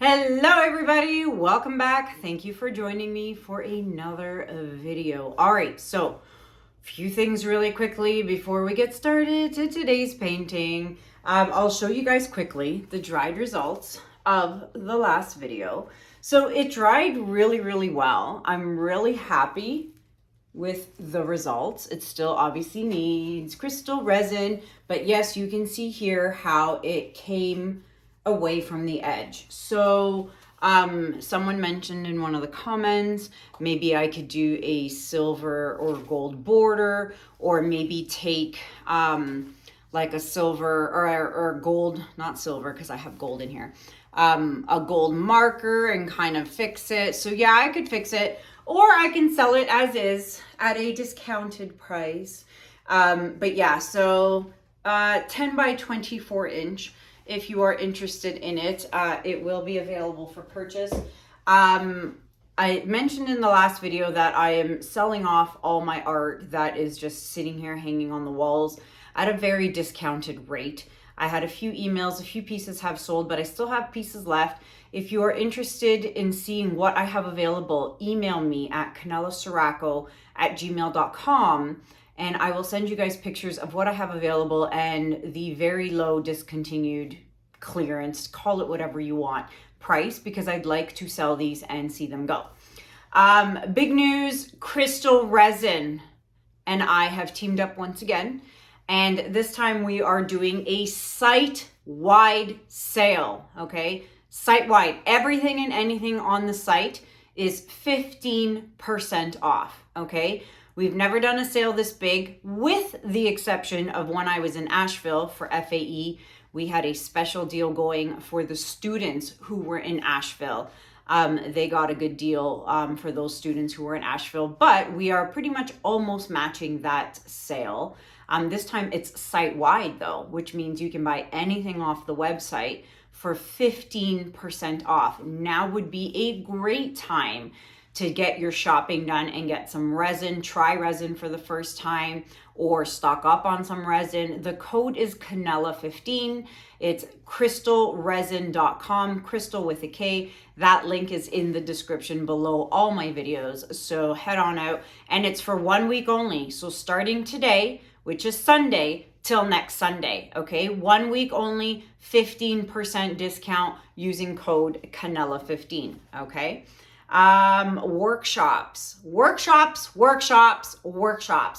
Hello everybody, welcome back. Thank you for joining me for another video. All right, so a few things really quickly before we get started to today's painting. I'll show you guys quickly the dried results of the last video. So it dried really well. I'm really happy with the results. It still obviously needs Krystal resin, but yes, you can see here how it came away from the edge. So someone mentioned in one of the comments, maybe I could do a silver or gold border, or maybe take like a silver or gold, not silver because I have gold in here, a gold marker and kind of fix it. So yeah, I could fix it, or I can sell it as is at a discounted price. But yeah, so 10 by 24 inch. If you are interested in it, it will be available for purchase. I mentioned in the last video that I am selling off all my art that is just sitting here hanging on the walls at a very discounted rate. I had a few emails, a few pieces have sold, but I still have pieces left. If you are interested in seeing what I have available, email me at kanellaciraco@gmail.com. And I will send you guys pictures of what I have available and the very low discontinued clearance, call it whatever you want, price, because I'd like to sell these and see them go. Big news, Krystal Resin and I have teamed up once again. And this time we are doing a site-wide sale, okay? Site-wide, everything and anything on the site is 15% off, okay? We've never done a sale this big, with the exception of when I was in Asheville for FAE. We had a special deal going for the students who were in Asheville. They got a good deal for those students who were in Asheville, but we are pretty much almost matching that sale. This time it's site-wide though, which means you can buy anything off the website for 15% off. Now would be a great time to get your shopping done and get some resin, try resin for the first time, or stock up on some resin. The code is Kanella15. It's krystalresin.com, Krystal with a K. That link is in the description below all my videos. So head on out, and it's for 1 week only. So starting today, which is Sunday, till next Sunday, okay? 1 week only, 15% discount using code Kanella15, okay? Workshops.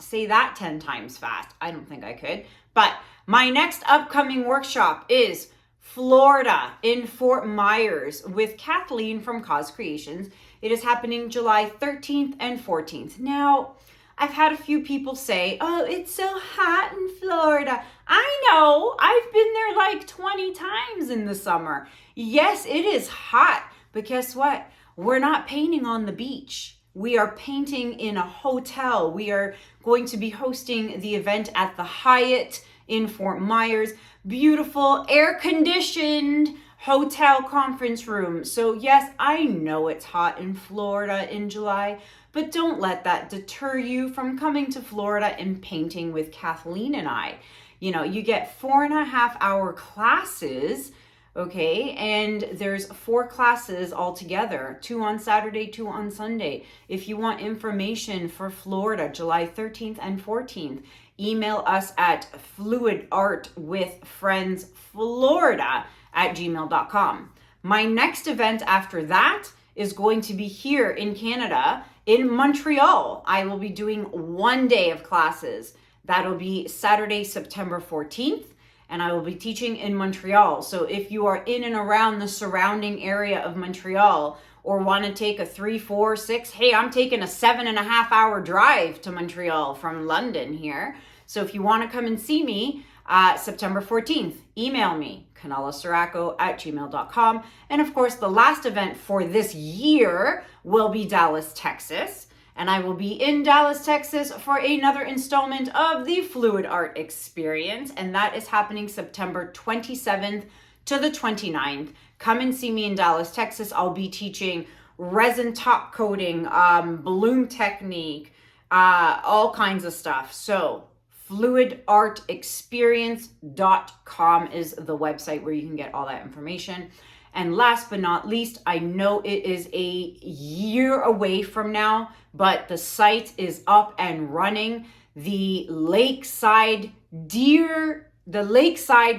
Say that 10 times fast. I don't think I could. But my next upcoming workshop is Florida in Fort Myers with Kathleen from Cause Creations. It is happening July 13th and 14th. Now, I've had a few people say, oh, it's so hot in Florida. I know, I've been there like 20 times in the summer. Yes, it is hot, but guess what? We're not painting on the beach. We are painting in a hotel. We are going to be hosting the event at the Hyatt in Fort Myers. Beautiful, air-conditioned hotel conference room. So yes, I know it's hot in Florida in July, but don't let that deter you from coming to Florida and painting with Kathleen and I. You know, you get 4.5-hour classes, okay, and there's 4 classes altogether, 2 on Saturday, 2 on Sunday. If you want information for Florida, July 13th and 14th, email us at fluidartwithfriendsflorida@gmail.com. My next event after that is going to be here in Canada, in Montreal. I will be doing 1 day of classes. That'll be Saturday, September 14th. And I will be teaching in Montreal. So if you are in and around the surrounding area of Montreal, or want to take a 3, 4, 6, hey, I'm taking a 7.5-hour drive to Montreal from London here. So if you want to come and see me, September 14th, email me, kanellaciraco@gmail.com. And of course, the last event for this year will be Dallas, Texas. And I will be in Dallas, Texas for another installment of the Fluid Art Experience. And that is happening September 27th to the 29th. Come and see me in Dallas, Texas. I'll be teaching resin top coating, bloom technique, all kinds of stuff. So fluidartexperience.com is the website where you can get all that information. And last but not least, I know it is a year away from now, but the site is up and running. The Lakeside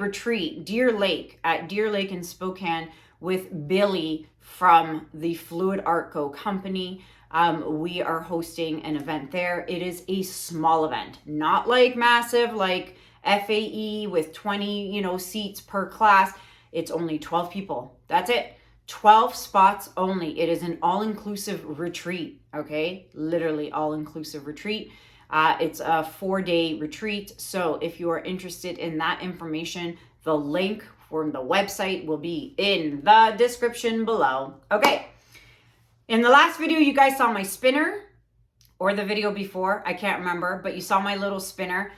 Retreat, Deer Lake, at Deer Lake in Spokane with Billy from the Fluid Art Co company. We are hosting an event there. It is a small event, not like massive, like FAE with 20, seats per class. It's only 12 people. That's it. 12 spots only. It is an all-inclusive retreat, okay? Literally all-inclusive retreat. It's a 4-day retreat. So if you are interested in that information, the link for the website will be in the description below. Okay. In the last video, you guys saw my spinner, or the video before, I can't remember, but you saw my little spinner.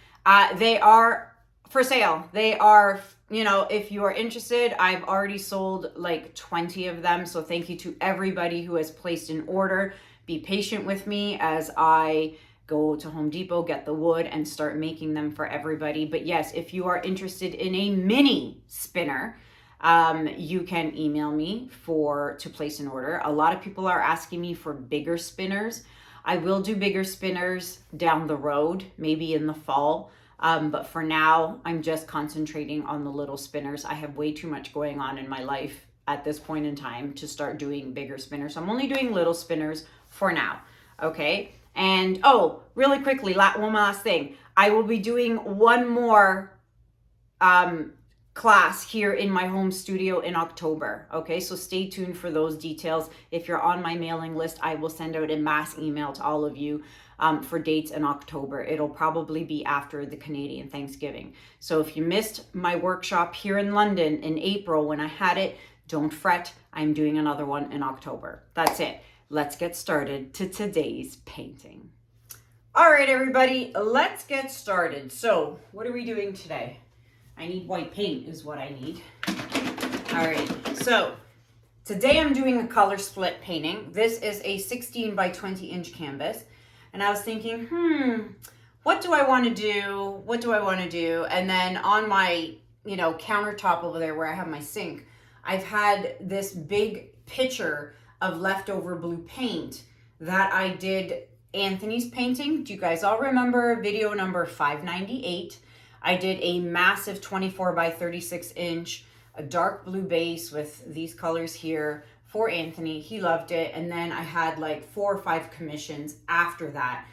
They are for sale. They are, if you are interested, I've already sold like 20 of them. So thank you to everybody who has placed an order. Be patient with me as I go to Home Depot, get the wood, and start making them for everybody. But yes, if you are interested in a mini spinner, you can email me to place an order. A lot of people are asking me for bigger spinners. I will do bigger spinners down the road, maybe in the fall. But for now, I'm just concentrating on the little spinners. I have way too much going on in my life at this point in time to start doing bigger spinners. So I'm only doing little spinners for now. Okay. And really quickly, one last thing. I will be doing one more class here in my home studio in October. Okay, so stay tuned for those details. If you're on my mailing list, I will send out a mass email to all of you for dates in October. It'll probably be after the Canadian Thanksgiving. So if you missed my workshop here in London in April when I had it, don't fret. I'm doing another one in October. That's it. Let's get started to today's painting. All right, everybody, let's get started. So what are we doing today? I need white paint is what I need. All right, so today I'm doing a color split painting. This is a 16 by 20 inch canvas. And I was thinking, what do I want to do? What do I want to do? And then on my, countertop over there where I have my sink, I've had this big pitcher of leftover blue paint that I did Anthony's painting. Do you guys all remember video number 598? I did a massive 24 by 36 inch, a dark blue base with these colors here for Anthony. He loved it. And then I had like 4 or 5 commissions after that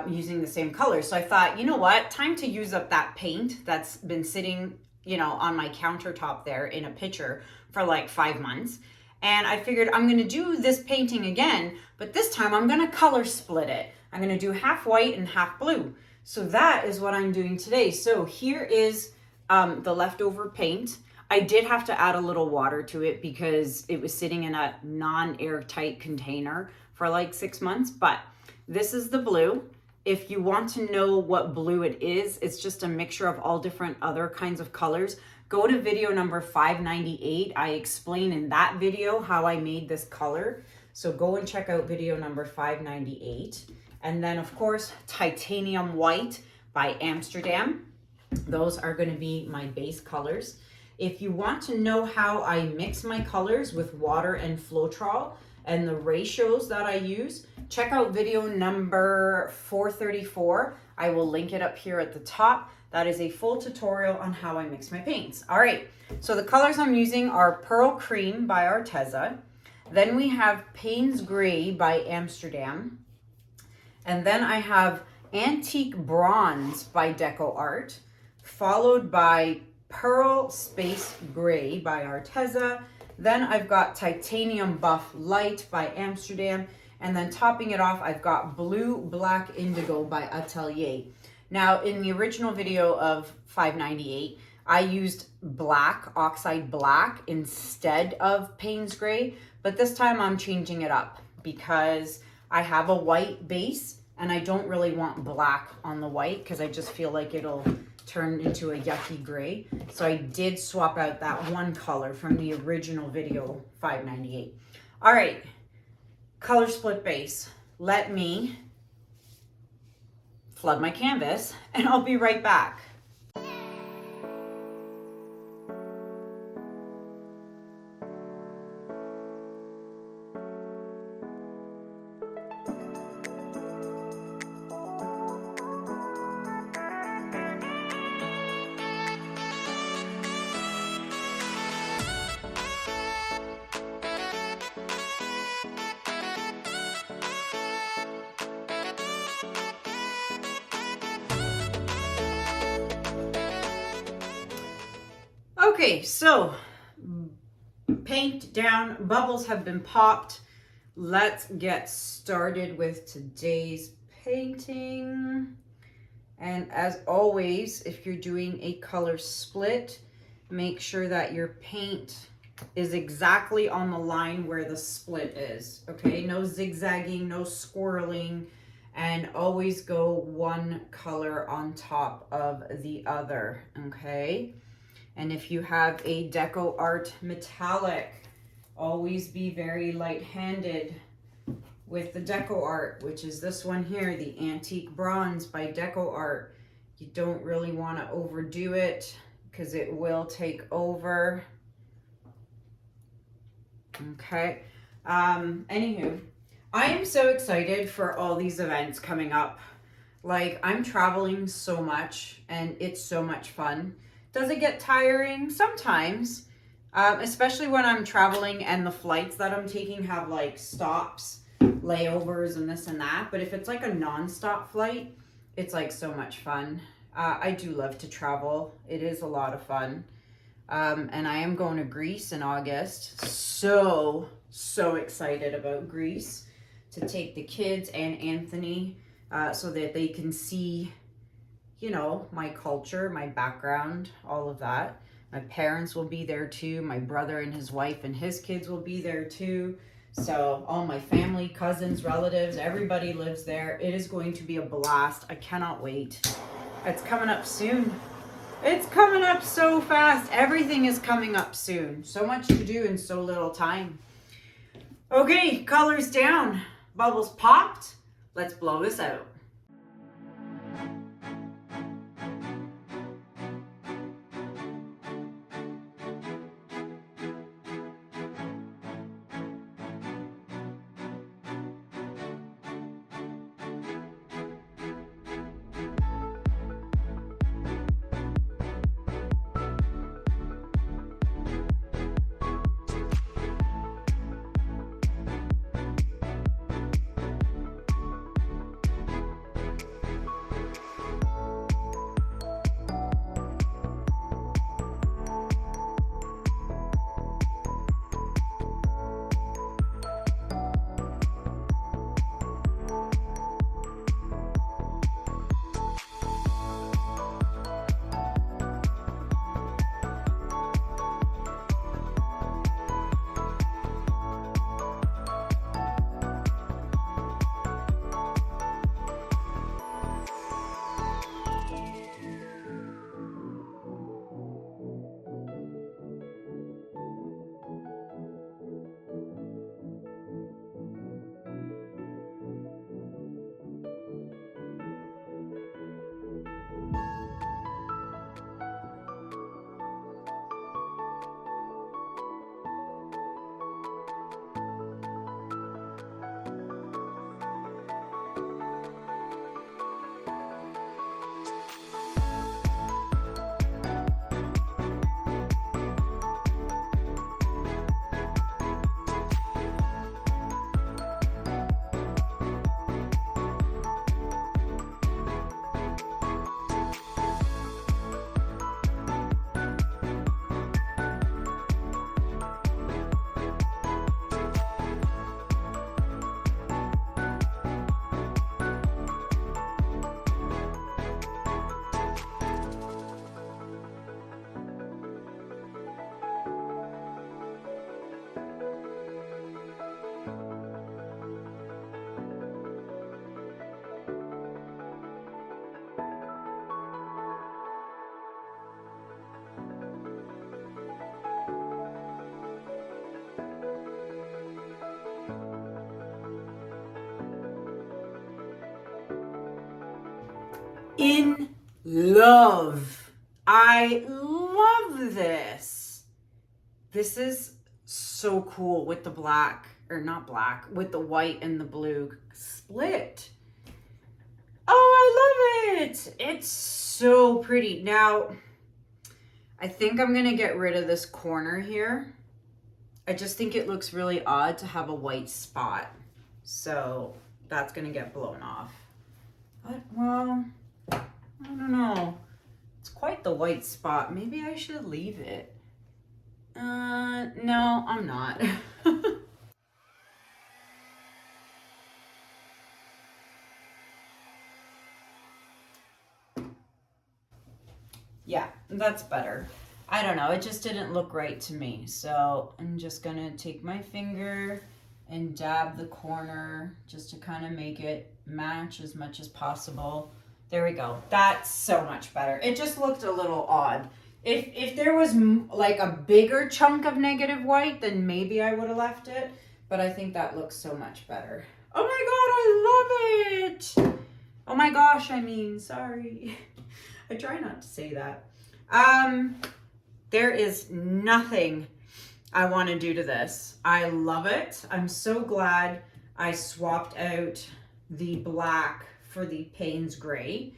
using the same colors. So I thought, you know what, time to use up that paint that's been sitting, on my countertop there in a pitcher for like 5 months. And I figured I'm going to do this painting again, but this time I'm going to color split it. I'm going to do half white and half blue. So that is what I'm doing today. So here is the leftover paint. I did have to add a little water to it because it was sitting in a non-airtight container for like 6 months, but this is the blue. If you want to know what blue it is, it's just a mixture of all different other kinds of colors. Go to video number 598. I explain in that video how I made this color. So go and check out video number 598. And then of course, titanium white by Amsterdam. Those are going to be my base colors. If you want to know how I mix my colors with water and Floetrol and the ratios that I use, check out video number 434. I will link it up here at the top. That is a full tutorial on how I mix my paints. All right, so the colors I'm using are Pearl Cream by Arteza. Then we have Paynes Gray by Amsterdam. And then I have Antique Bronze by DecoArt, followed by Pearl Space Gray by Arteza. Then I've got Titanium Buff Light by Amsterdam. And then topping it off, I've got Blue Black Indigo by Atelier. Now, in the original video of 598, I used black, oxide black, instead of Paynes Gray. But this time I'm changing it up because I have a white base and I don't really want black on the white because I just feel like it'll turn into a yucky gray. So I did swap out that one color from the original video 598. All right, color split base. Let me flood my canvas and I'll be right back. Okay, so paint down, bubbles have been popped. Let's get started with today's painting. And as always, if you're doing a color split, make sure that your paint is exactly on the line where the split is, okay? No zigzagging, no swirling, and always go one color on top of the other, okay? And if you have a DecoArt metallic, always be very light-handed with the DecoArt, which is this one here, the Antique Bronze by DecoArt. You don't really want to overdo it because it will take over. Okay. Anywho, I am so excited for all these events coming up. Like, I'm traveling so much and it's so much fun. Does it get tiring? Sometimes, especially when I'm traveling and the flights that I'm taking have like stops, layovers and this and that. But if it's like a non-stop flight, it's like so much fun. I do love to travel. It is a lot of fun. And I am going to Greece in August. So excited about Greece to take the kids and Anthony so that they can see, you know, my culture, my background, all of that. My parents will be there too. My brother and his wife and his kids will be there too. So all my family, cousins, relatives, everybody lives there. It is going to be a blast. I cannot wait. It's coming up soon. It's coming up so fast. Everything is coming up soon. So much to do in so little time. Okay, colors down. Bubbles popped. Let's blow this out. In love. I love this. This is so cool with the black, or not black, with the white and the blue split. Oh, I love it. It's so pretty. Now, I think I'm going to get rid of this corner here. I just think it looks really odd to have a white spot. So that's going to get blown off. But, well, I don't know. It's quite the white spot. Maybe I should leave it. No, I'm not. Yeah, that's better. I don't know, it just didn't look right to me. So I'm just gonna take my finger and dab the corner just to kind of make it match as much as possible. There we go. That's so much better. It just looked a little odd. If there was like a bigger chunk of negative white, then maybe I would have left it. But I think that looks so much better. Oh my God, I love it. Oh my gosh, I mean, sorry. I try not to say that. There is nothing I want to do to this. I love it. I'm so glad I swapped out the black for the Paynes gray.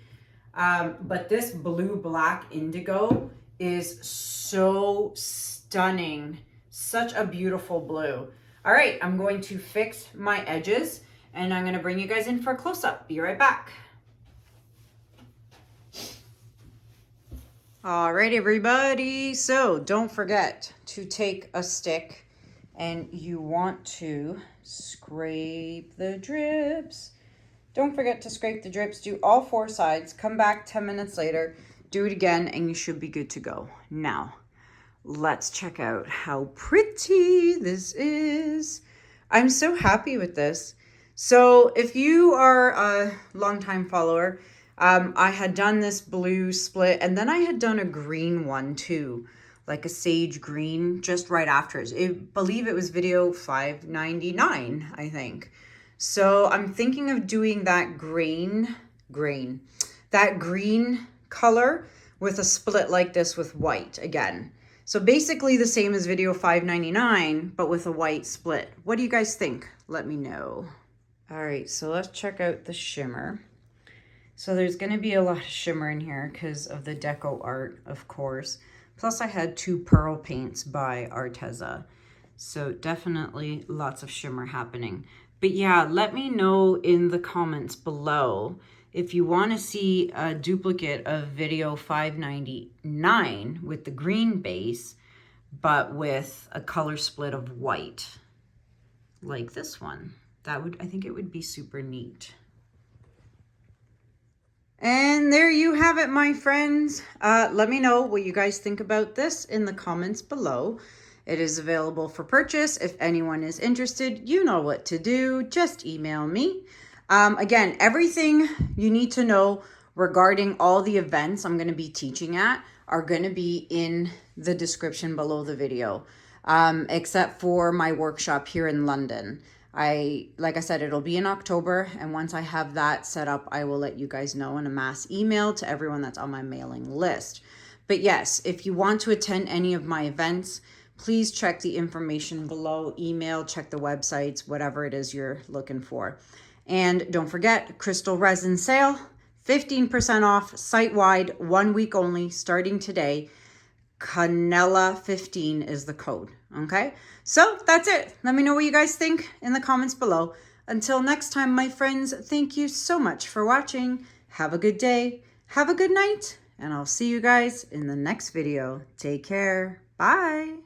But this blue black indigo is so stunning. Such a beautiful blue. All right, I'm going to fix my edges and I'm going to bring you guys in for a close-up. Be right back. All right, everybody. So don't forget to take a stick and you want to scrape the drips. Don't forget to scrape the drips. Do all 4 sides. Come back 10 minutes later. Do it again and you should be good to go. Now, let's check out how pretty this is. I'm so happy with this. So if you are a longtime follower, I had done this blue split and then I had done a green one too, like a sage green just right after it. I believe it was video 599, I think. So I'm thinking of doing that green color with a split like this with white again. So basically the same as video 599, but with a white split. What do you guys think? Let me know. All right, so let's check out the shimmer. So there's going to be a lot of shimmer in here because of the DecoArt, of course. Plus I had 2 pearl paints by Arteza. So definitely lots of shimmer happening. But yeah, let me know in the comments below if you want to see a duplicate of video 599 with the green base, but with a color split of white, like this one. I think it would be super neat. And there you have it, my friends. Let me know what you guys think about this in the comments below. It is available for purchase. If anyone is interested, you know what to do. Just email me. Again, everything you need to know regarding all the events I'm going to be teaching at are going to be in the description below the video, except for my workshop here in London. Like I said, it'll be in October, and once I have that set up, I will let you guys know in a mass email to everyone that's on my mailing list. But yes, if you want to attend any of my events, please check the information below, email, check the websites, whatever it is you're looking for. And don't forget, Krystal Resin sale, 15% off, site-wide, 1 week only, starting today. Kanella 15 is the code, okay? So that's it. Let me know what you guys think in the comments below. Until next time, my friends, thank you so much for watching. Have a good day, have a good night, and I'll see you guys in the next video. Take care. Bye.